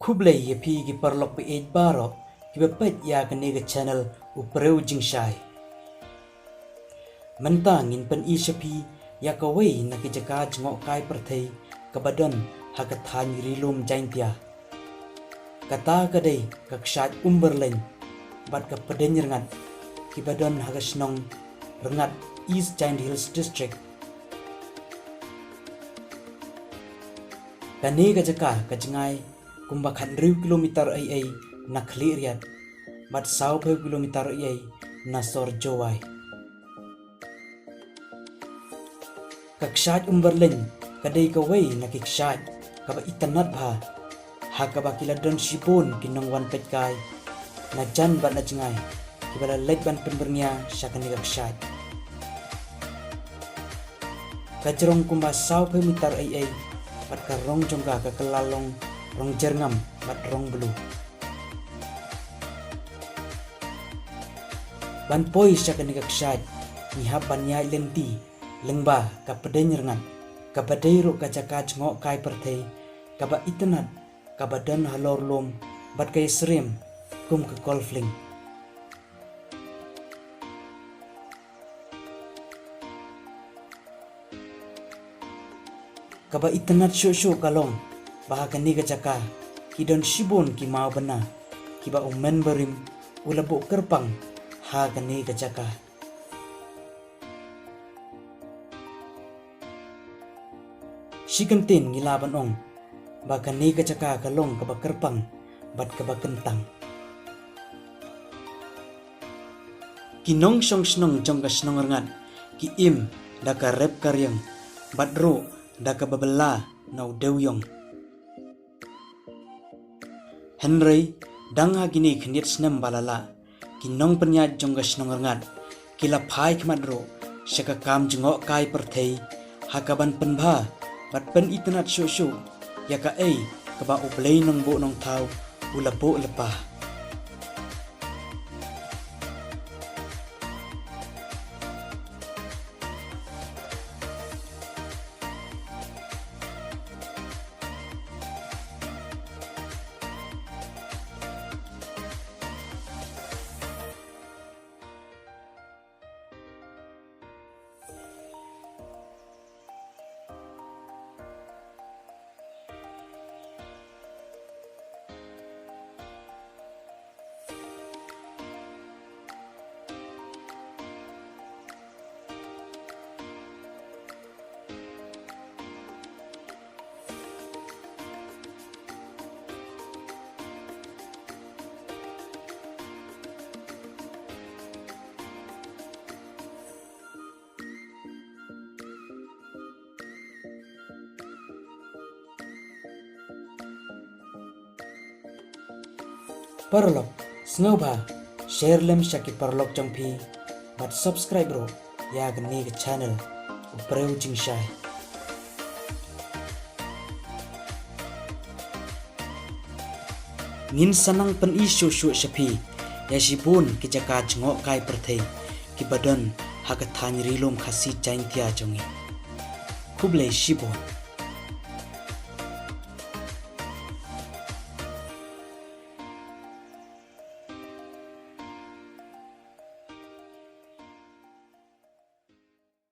Kublai ye pi gi parlok pe ej baro ki bepet ya kanega channel Umbyrleiñ Shai. Mentang in pen ishapi ya kawai na ki jaka jngok kai perthei kabadan hakathan rilum Jaintia. Kata kadai ka Kshaid Umbyrleiñ Pdeiñ Rngad ki badan hagasnong Rngad East Jaintia District. Kanega jaka kajngai kumbakan 1 kilometer ai na Kliriat bat 10 kilometer ai na Sorjowai. Ka Kshaid Umbyrleiñ kadai kawai na ki Kshaid kaba itanat bha hakaba kiladon sibon kinong wan petkai na jan bat na jingai kibala lek ban penbernia syakani ka Kshaid. Kajrong kumba 10 meter ai bat karong jongga ka kelalong rong jerngam bat rong belu. Ban poi syakani ka Kshaid ni hapan nyai lenti lengba ka Pdeiñ Rngad ka badai ro ka jaka jngok kai perthei ka ba itanat ka badan halor lom bat kai srem kum ka golfling. Ka ba itanat syo kalong bahagani ka jaka kidon sibon ki mau bana ki ba umen berim ulabo kerpang hagani ka jaka. Shikantin ngilaban ong bakani ka jaka kalong ka ba kerpang bat ka ba kentang. Kinong song snong jong ka snong Rngad ki im da ka rep karyang bat ro da ka babela nau dewyong. Henry dang hagini khnit snem balala kinong penya jong ka snong Rngad kila phai khmat ro shaka kam jngok kai perthei hakaban penbha bat pen itanat syo yaka ei kaba ublei nong bo nong thau ulabo lepah. Parlok snowba share lem syaki parlok jongpi bat subscribe ro ya gani ke channel Umbyrleiñ Shai. Ngin sanang pen isu syapi ya sibun ki jaka jngok kai perthei ki badan hakathan rilom khasi Jaintia jongi. Kublai sibon